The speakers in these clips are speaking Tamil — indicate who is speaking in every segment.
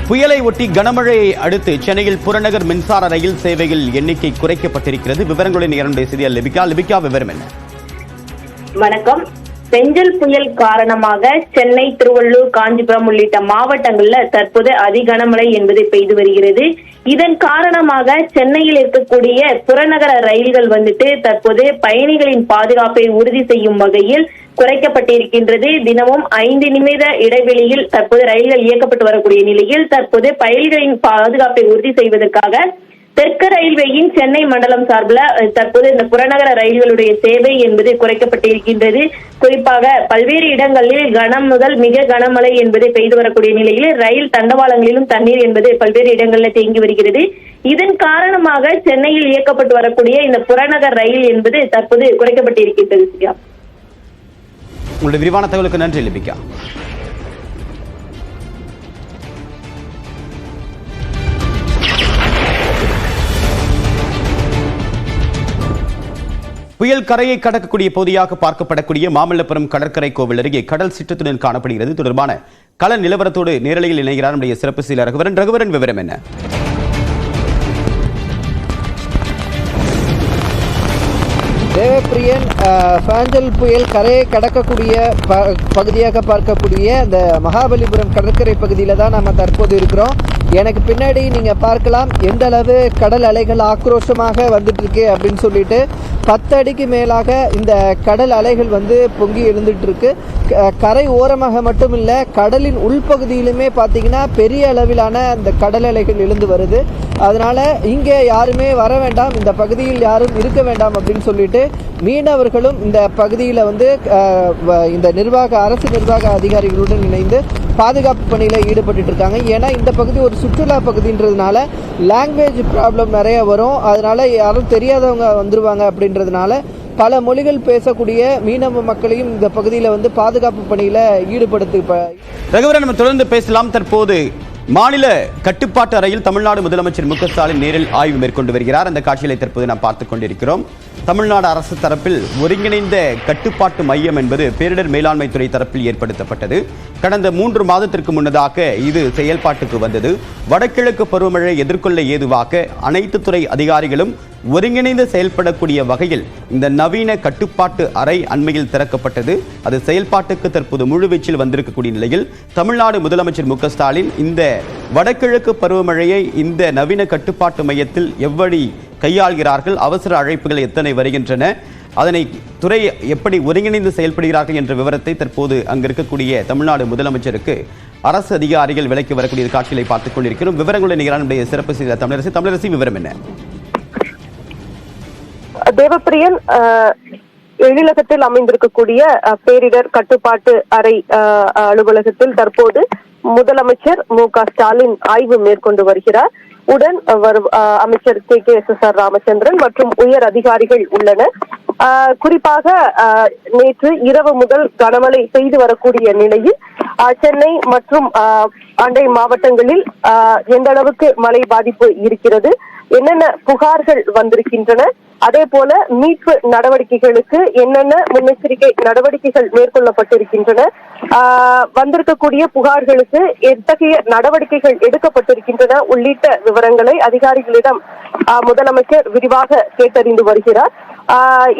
Speaker 1: புயலை ஒட்டி கனமழையை அடுத்து சென்னையில் புறநகர் மின்சார ரயில் சேவையில் எண்ணிக்கை குறைக்கப்பட்டிருக்கிறது. விவரங்களுடன் இரண்டு செய்தியாளர் லிபிகா விவரம் என்ன?
Speaker 2: வணக்கம். செஞ்சல் புயல் காரணமாக சென்னை, திருவள்ளூர், காஞ்சிபுரம் உள்ளிட்ட மாவட்டங்கள்ல தற்போது அதிகனமழை என்பது பெய்து வருகிறது. இதன் காரணமாக சென்னையில் இருக்கக்கூடிய புறநகர ரயில்கள் தற்போது பயணிகளின் பாதுகாப்பை உறுதி செய்யும் வகையில் குறைக்கப்பட்டிருக்கின்றது. தினமும் 5 நிமிட இடைவெளியில் தற்போது ரயில்கள் இயக்கப்பட்டு வரக்கூடிய நிலையில் தற்போது பயணிகளின் பாதுகாப்பை உறுதி செய்வதற்காக தெற்கு ரயில்வேயின் சென்னை மண்டலம் சார்பில் தற்போது இந்த புறநகர ரயில்களுடைய சேவை என்பது குறைக்கப்பட்டிருக்கின்றது. குறிப்பாக பல்வேறு இடங்களில் கனம் முதல் மிக கனமழை என்பது பெய்து வரக்கூடிய நிலையில் ரயில் தண்டவாளங்களிலும் தண்ணீர் என்பது பல்வேறு இடங்களில் தேங்கி வருகிறது. இதன் காரணமாக சென்னையில் இயக்கப்பட்டு வரக்கூடிய இந்த புறநகர் ரயில் என்பது தற்போது குறைக்கப்பட்டிருக்கின்றது.
Speaker 1: உங்களுடைய விரிவான தகவலுக்கு நன்றி லிபிகா. புயல் கரையை கடக்கக்கூடிய பகுதியாக பார்க்கப்படக்கூடிய மாமல்லபுரம் கடற்கரை கோவில் அருகே கடல் சீற்றத்துடன் காணப்படுகிறது. தொடர்பான கள நிலவரத்தோடு நேரலையில் இணைகிறார் நம்முடைய சிறப்பு செய்தியாளர் ரகுவரன். விவரம் என்ன?
Speaker 3: தேவப்பிரியன், சாஞ்சல் புயல் கரையை கடக்கக்கூடிய பகுதியாக பார்க்கக்கூடிய இந்த மகாபலிபுரம் கடற்கரை பகுதியில் தான் நம்ம தற்போது இருக்கிறோம். எனக்கு பின்னாடி நீங்கள் பார்க்கலாம் எந்த அளவு கடல் அலைகள் ஆக்ரோஷமாக வந்துட்டு இருக்கு அப்படின்னு சொல்லிட்டு 10 அடிக்கு மேலாக இந்த கடல் அலைகள் பொங்கி எழுந்துட்டு இருக்கு. கரை ஓரமாக மட்டும் இல்லை, கடலின் உள்பகுதியிலுமே பார்த்தீங்கன்னா பெரிய அளவிலான இந்த கடல் அலைகள் எழுந்து வருது. அதனால இங்கே யாருமே வர வேண்டாம், இந்த பகுதியில் யாரும் இருக்க வேண்டாம் அப்படின்னு சொல்லிட்டு மீனவர்களும் இந்த பகுதியில் இந்த அரசு நிர்வாக அதிகாரிகளுடன் இணைந்து பாதுகாப்பு பணியில் ஈடுபட்டு இருக்காங்க. ஏன்னா இந்த பகுதி ஒரு சுற்றுலா பகுதின்றதுனால லாங்குவேஜ் ப்ராப்ளம் நிறைய வரும். அதனால யாரும் தெரியாதவங்க வந்துருவாங்க அப்படின்றதுனால பல மொழிகள் பேசக்கூடிய மீனவ மக்களையும் இந்த பகுதியில் பாதுகாப்பு பணியில் ஈடுபடுத்தி
Speaker 1: ரகுவரன் நம்ம தொடர்ந்து பேசலாம். தற்போது மாநில கட்டுப்பாட்டு அறையில் தமிழ்நாடு முதலமைச்சர் மு க ஸ்டாலின் நேரில் ஆய்வு மேற்கொண்டு வருகிறார். அந்த காட்சிகளை தற்போது நாம் பார்த்துக் கொண்டிருக்கிறோம். தமிழ்நாடு அரசு தரப்பில் ஒருங்கிணைந்த கட்டுப்பாட்டு மையம் என்பது பேரிடர் மேலாண்மை துறை தரப்பில் ஏற்படுத்தப்பட்டது. கடந்த 3 மாதத்திற்கு முன்னதாக இது செயல்பாட்டுக்கு வந்தது. வடகிழக்கு பருவமழை எதிர்கொள்ள ஏதுவாக அனைத்து துறை அதிகாரிகளும் ஒருங்கிணைந்து செயல்படக்கூடிய வகையில் இந்த நவீன கட்டுப்பாட்டு அறை அண்மையில் திறக்கப்பட்டது. அது செயல்பாட்டுக்கு தற்போது முழுவீச்சில் வந்திருக்கக்கூடிய நிலையில் தமிழ்நாடு முதலமைச்சர் மு க ஸ்டாலின் இந்த வடகிழக்கு பருவமழையை இந்த நவீன கட்டுப்பாட்டு மையத்தில் எவ்வளவு கையாள்கிறார்கள், அவசர அழைப்புகள் எத்தனை வருகின்றன, அதனை துறை எப்படி ஒருங்கிணைந்து செயல்படுகிறார்கள் என்ற விவரத்தை தற்போது அங்கு இருக்கக்கூடிய தமிழ்நாடு முதலமைச்சருக்கு அரசு அதிகாரிகள் விலைக்கு வரக்கூடிய காட்சிகளை பார்த்துக் கொண்டிருக்கிறோம். விவரங்களுடன் நிகழ்ச்சியுடைய சிறப்பு செய்த தமிழரசி விவரம் என்ன?
Speaker 4: தேவப்பிரியன், எழிலகத்தில் அமைந்திருக்கக்கூடிய பேரிடர் கட்டுப்பாட்டு அறை அலுவலகத்தில் தற்போது முதலமைச்சர் மு க ஸ்டாலின் ஆய்வு மேற்கொண்டு வருகிறார். உடன் அமைச்சர் KKSSR ராமச்சந்திரன் மற்றும் உயர் அதிகாரிகள் உள்ளனர். குறிப்பாக நேற்று இரவு முதல் கனமழை பெய்து வரக்கூடிய நிலையில் சென்னை மற்றும் அண்டை மாவட்டங்களில் எந்த அளவுக்கு மழை பாதிப்பு இருக்கிறது, என்னென்ன புகார்கள் வந்திருக்கின்றன, அதே போல மீட்பு நடவடிக்கைகளுக்கு என்னென்ன முன்னெச்சரிக்கை நடவடிக்கைகள் மேற்கொள்ளப்பட்டிருக்கின்றன, வந்திருக்கக்கூடிய புகார்களுக்கு எத்தகைய நடவடிக்கைகள் எடுக்கப்பட்டிருக்கின்றன உள்ளிட்ட விவரங்களை அதிகாரிகளிடம் முதலமைச்சர் விரிவாக கேட்டறிந்து வருகிறார்.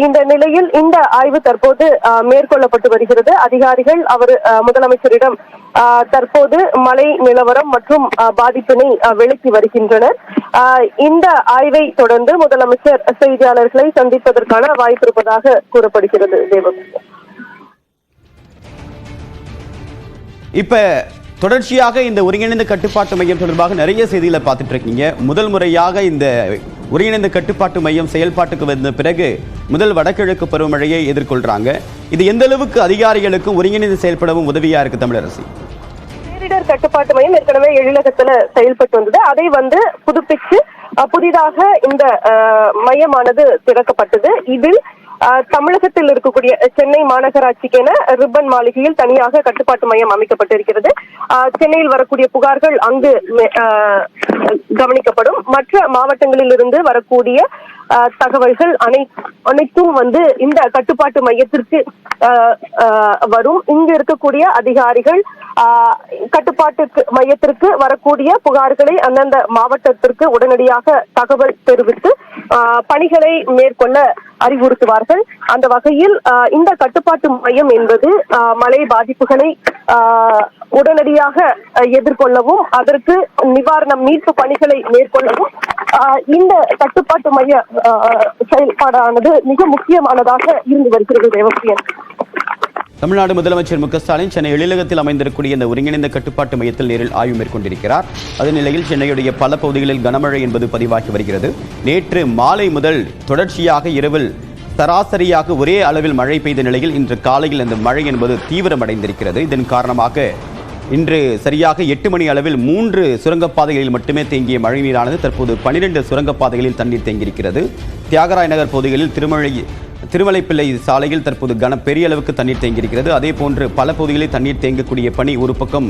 Speaker 4: இந்த நிலையில் இந்த ஆய்வு தற்போது மேற்கொள்ளப்பட்டு வருகிறது. அதிகாரிகள் முதலமைச்சரிடம் தற்போது மழை நிலவரம் மற்றும் பாதிப்பினை விளக்கி வருகின்றனர். இந்த ஆய்வை தொடர்ந்து முதலமைச்சர் செய்தியாளர்களை சந்திப்பதற்கான வாய்ப்பு இருப்பதாக கூறப்படுகிறது.
Speaker 1: இப்ப தொடர்ச்சியாக இந்த ஒருங்கிணைந்த கட்டுப்பாட்டு மையம் தொடர்பாக நிறைய செய்திகளை பார்த்துட்டு இருக்கீங்க. முதல் முறையாக இந்த ஒருங்கிணைந்த கட்டுப்பாட்டு மையம் செயல்பாட்டுக்கு வந்த பிறகு முதல் வடகிழக்கு பருவமழையை எதிர்கொள்றாங்க. இது எந்த அளவுக்கு அதிகாரிகளுக்கும் ஒருங்கிணைந்து செயல்படவும் உதவியா இருக்கு தமிழரசி?
Speaker 4: பேரிடர் கட்டுப்பாட்டு மையம் ஏற்கனவே எழிலகத்துல செயல்பட்டு வந்தது. அதை புதுப்பிச்சு புதிதாக இந்த மையமானது திறக்கப்பட்டது. இதில் தமிழகத்தில் இருக்கக்கூடிய சென்னை மாநகராட்சிக்கென ரிப்பன் மாளிகையில் தனியாக கட்டுப்பாட்டு மையம் அமைக்கப்பட்டிருக்கிறது. சென்னையில் வரக்கூடிய புகார்கள் அங்கு கவனிக்கப்படும். மற்ற மாவட்டங்களில் இருந்து வரக்கூடிய தகவல்கள் அனைத்தும் இந்த கட்டுப்பாட்டு மையத்திற்கு வரும். இங்கு இருக்கக்கூடிய அதிகாரிகள் கட்டுப்பாட்டு மையத்திற்கு வரக்கூடிய புகார்களை அந்தந்த மாவட்டத்திற்கு உடனடியாக தகவல் தெரிவித்து பணிகளை மேற்கொள்ள அறிவுறுத்துவார்கள். அந்த வகையில் இந்த கட்டுப்பாட்டு மையம் என்பது மழை பாதிப்புகளை உடனடியாக எதிர்கொள்ளவும் அதற்கு நிவாரணம் மீட்பு பணிகளை மேற்கொள்ளவும் இந்த கட்டுப்பாட்டு மைய செயல்பாடானது மிக முக்கியமானதாக இருந்து வருகிறது. தேவப்பிரியன்.
Speaker 1: தமிழ்நாடு முதலமைச்சர் மு.க.ஸ்டாலின் சென்னை எழிலகத்தில் அமைந்திருக்கக்கூடிய இந்த ஒருங்கிணைந்த கட்டுப்பாட்டு மையத்தில் நேரில் ஆய்வு மேற்கொண்டிருக்கிறார். அதே நிலையில் சென்னையுடைய பல பகுதிகளில் கனமழை என்பது பதிவாகி வருகிறது. நேற்று மாலை முதல் தொடர்ச்சியாக இரவில் சராசரியாக ஒரே அளவில் மழை பெய்த நிலையில் இன்று காலையில் அந்த மழை என்பது தீவிரமடைந்திருக்கிறது. இதன் காரணமாக இன்று சரியாக 8 மணி அளவில் 3 சுரங்கப்பாதைகளில் மட்டுமே தேங்கிய மழை நீரானது தற்போது 12 சுரங்கப்பாதைகளில் தண்ணீர் தேங்கியிருக்கிறது. தியாகராய நகர் பகுதிகளில் திருமலைப்பிள்ளை சாலையில் தற்போது பெரிய அளவுக்கு தண்ணீர் தேங்கியிருக்கிறது. அதே போன்று பல பகுதிகளில் தண்ணீர் தேங்கக்கூடிய பணி ஒரு பக்கம்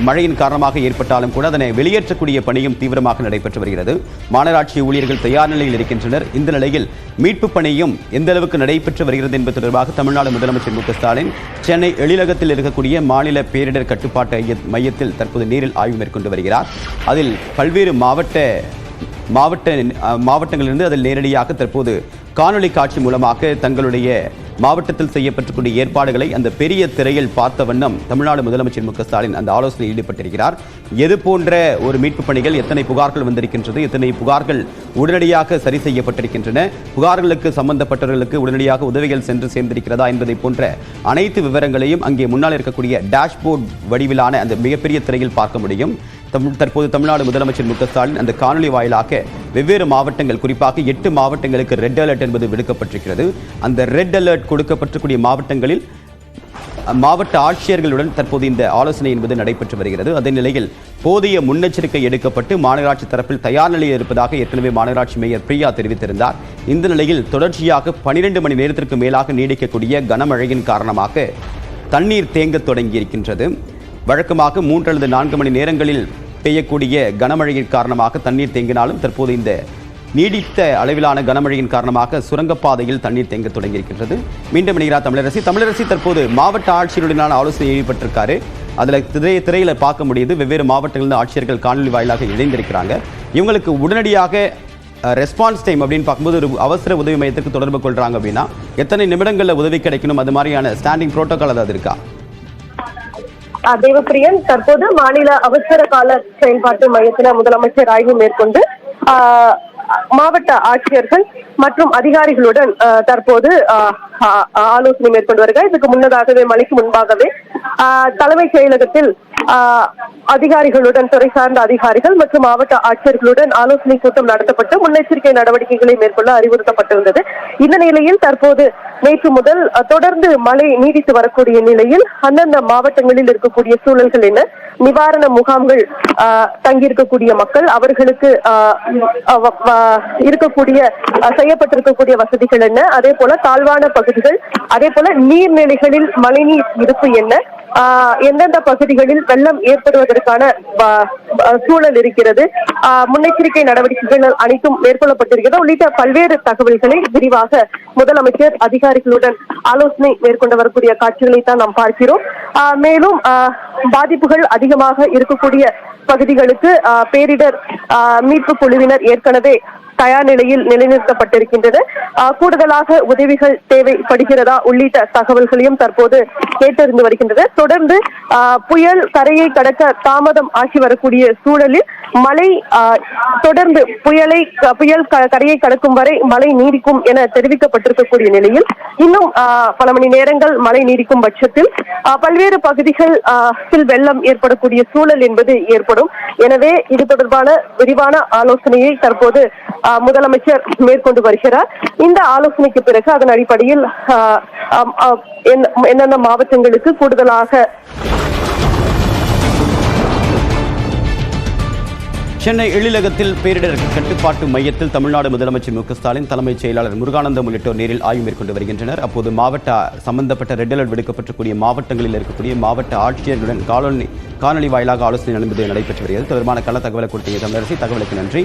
Speaker 1: மழையின் காரணமாக ஏற்பட்டாலும் கூட அதனை வெளியேற்றக்கூடிய பணியும் தீவிரமாக நடைபெற்று வருகிறது. மாநகராட்சி ஊழியர்கள் தயார் நிலையில் இருக்கின்றனர். இந்த நிலையில் மீட்பு பணியும் எந்த அளவுக்கு நடைபெற்று வருகிறது என்பது தொடர்பாக தமிழ்நாடு முதலமைச்சர் மு.க.ஸ்டாலின் சென்னை எழிலகத்தில் இருக்கக்கூடிய மாநில பேரிடர் கட்டுப்பாட்டு மையத்தில் தற்போது நேரில் ஆய்வு மேற்கொண்டு வருகிறார். அதில் பல்வேறு மாவட்டங்களிலிருந்து அதில் நேரடியாக தற்போது காணொலி காட்சி மூலமாக தங்களுடைய மாவட்டத்தில் செய்யப்பட்டிருக்கூடிய ஏற்பாடுகளை அந்த பெரிய திரையில் பார்த்த வண்ணம் தமிழ்நாடு முதலமைச்சர் மு.க.ஸ்டாலின் அந்த ஆலோசனையில் ஈடுபட்டிருக்கிறார். எது போன்ற ஒரு மீட்பு பணிகள், எத்தனை புகார்கள் வந்திருக்கின்றது, எத்தனை புகார்கள் உடனடியாக சரி செய்யப்பட்டிருக்கின்றன, புகார்களுக்கு சம்பந்தப்பட்டவர்களுக்கு உடனடியாக உதவிகள் சென்று சேர்ந்திருக்கிறதா என்பதை போன்ற அனைத்து விவரங்களையும் அங்கே முன்னால் இருக்கக்கூடிய டேஷ்போர்ட் வடிவிலான அந்த மிகப்பெரிய திரையில் பார்க்க முடியும். தற்போது தமிழ்நாடு முதலமைச்சர் மு.க.ஸ்டாலின் அந்த காணொலி வாயிலாக வெவ்வேறு மாவட்டங்கள், குறிப்பாக 8 மாவட்டங்களுக்கு ரெட் அலர்ட் என்பது விடுக்கப்பட்டிருக்கிறது. அந்த ரெட் அலர்ட் கொடுக்கப்பட்டிருக்கூடிய மாவட்டங்களில் மாவட்ட ஆட்சியர்களுடன் தற்போது இந்த ஆலோசனை என்பது நடைபெற்று வருகிறது. அதே நிலையில் போதிய முன்னெச்சரிக்கை எடுக்கப்பட்டு மாநகராட்சி தரப்பில் தயார் நிலையில் இருப்பதாக ஏற்கனவே மாநகராட்சி மேயர் பிரியா தெரிவித்திருந்தார். இந்த நிலையில் தொடர்ச்சியாக 12 மணி நேரத்திற்கு மேலாக நீடிக்கக்கூடிய கனமழையின் காரணமாக தண்ணீர் தேங்க தொடங்கியிருக்கின்றது. வழக்கமாக 3 அல்லது 4 மணி நேரங்களில் பெய்யக்கூடிய கனமழையின் காரணமாக தண்ணீர் தேங்கினாலும் தற்போது இந்த நீடித்த அளவிலான கனமழையின் காரணமாக சுரங்கப்பாதையில் தண்ணீர் தேங்க தொடங்கியிருக்கின்றது. மீண்டும் இணைகிறார் தமிழரசி தற்போது மாவட்ட ஆட்சியருடனான ஆலோசனை ஈடுபட்டிருக்காரு. அதில் திரையில பார்க்க முடியுது, வெவ்வேறு மாவட்டங்களில் ஆட்சியர்கள் காணொலி வாயிலாக இணைந்திருக்கிறாங்க. இவங்களுக்கு உடனடியாக ரெஸ்பான்ஸ் டைம் அப்படின்னு பார்க்கும்போது ஒரு அவசர உதவி மையத்துக்கு தொடர்பு கொள்றாங்க அப்படின்னா எத்தனை நிமிடங்களில் உதவி கிடைக்கணும், அது மாதிரியான ஸ்டாண்டிங் புரோட்டோகால் ஏதாவது இருக்கா?
Speaker 4: தேவப்பிரியன், தற்போது மாநில அவசர கால செயல்பாட்டு மையத்தில் முதலமைச்சர் ஆய்வு மேற்கொண்டு மாவட்ட ஆட்சியர்கள் மற்றும் அதிகாரிகளுடன் தற்போது ஆலோசனை மேற்கொண்டு வருகிறார். இதுக்கு முன்னதாகவே மழைக்கு முன்பாகவே தலைமைச் செயலகத்தில் அதிகாரிகளுடன், துறை சார்ந்த அதிகாரிகள் மற்றும் மாவட்ட ஆட்சியர்களுடன் ஆலோசனை கூட்டம் நடத்தப்பட்டு முன்னெச்சரிக்கை நடவடிக்கைகளை மேற்கொள்ள அறிவுறுத்தப்பட்டிருந்தது. இந்த நிலையில் தற்போது நேற்று முதல் தொடர்ந்து மழை நீடித்து வரக்கூடிய நிலையில் அந்தந்த மாவட்டங்களில் இருக்கக்கூடிய சூழல்கள் என்ன, நிவாரண முகாம்கள் தங்கியிருக்கக்கூடிய மக்கள், அவர்களுக்கு இருக்கக்கூடிய செய்யப்பட்டிருக்கக்கூடிய வசதிகள் என்ன, அதே போல தாழ்வான பகுதிகள், அதே போல நீர்நிலைகளில் மழைநீர் இருப்பு என்ன, எந்தெந்த பகுதிகளில் வெள்ளம் ஏற்படுவதற்கான சூழல் இருக்கிறது, முன்னெச்சரிக்கை நடவடிக்கைகள் அனைத்தும் மேற்கொள்ளப்பட்டிருக்கிறது உள்ளிட்ட பல்வேறு தகவல்களை விரிவாக முதலமைச்சர் அதிகாரிகளுடன் ஆலோசனை மேற்கொண்டு வரக்கூடிய காட்சிகளை தான் நாம் பார்க்கிறோம். மேலும் பாதிப்புகள் அதிகமாக இருக்கக்கூடிய பகுதிகளுக்கு பேரிடர் மீட்பு குழுவினர் ஏற்கனவே தயார் நிலையில் நிலைநிறுத்தப்பட்டிருக்கின்றன. கூடுதலாக உதவிகள் தேவைப்படுகிறதா உள்ளிட்ட தகவல்களையும் தற்போது கேட்டறிந்து வருகின்றன. தொடர்ந்து புயல் கரையை கடக்க தாமதம் ஆகி வரக்கூடிய சூழலில் மழை தொடர்ந்து புயல் கரையை கடக்கும் வரை மழை நீடிக்கும் என தெரிவிக்கப்பட்டிருக்கக்கூடிய நிலையில் இன்னும் பல மணி நேரங்கள் மழை நீடிக்கும் பட்சத்தில் பல்வேறு பகுதிகளில் வெள்ளம் ஏற்படக்கூடிய சூழல் என்பது ஏற்படும். எனவே இது தொடர்பான விரிவான ஆலோசனையை தற்போது முதலமைச்சர் மேற்கொண்டு வருகிறார். இந்த ஆலோசனைக்கு பிறகு அதன் அடிப்படையில் எந்தெந்த மாவட்டங்களுக்கு கூடுதலாக
Speaker 1: சென்னை எழிலகத்தில் பேரிடர் கட்டுப்பாட்டு மையத்தில் தமிழ்நாடு முதலமைச்சர் மு.க.ஸ்டாலின், தலைமைச் செயலாளர் முருகானந்தம் உள்ளிட்டோர் நேரில் ஆய்வு மேற்கொண்டு வருகின்றனர். அப்போது மாவட்ட சம்பந்தப்பட்ட ரெட் அலர்ட் விடுக்கப்பட்டிருக்கக்கூடிய மாவட்டங்களில் இருக்கக்கூடிய மாவட்ட ஆட்சியர்களுடன் காணொலி வாயிலாக ஆலோசனை நடைபெற்று வருகிறது. தொடர்பான கள தகவலை கொடுத்தீங்க தமிழரசி, தகவலுக்கு நன்றி.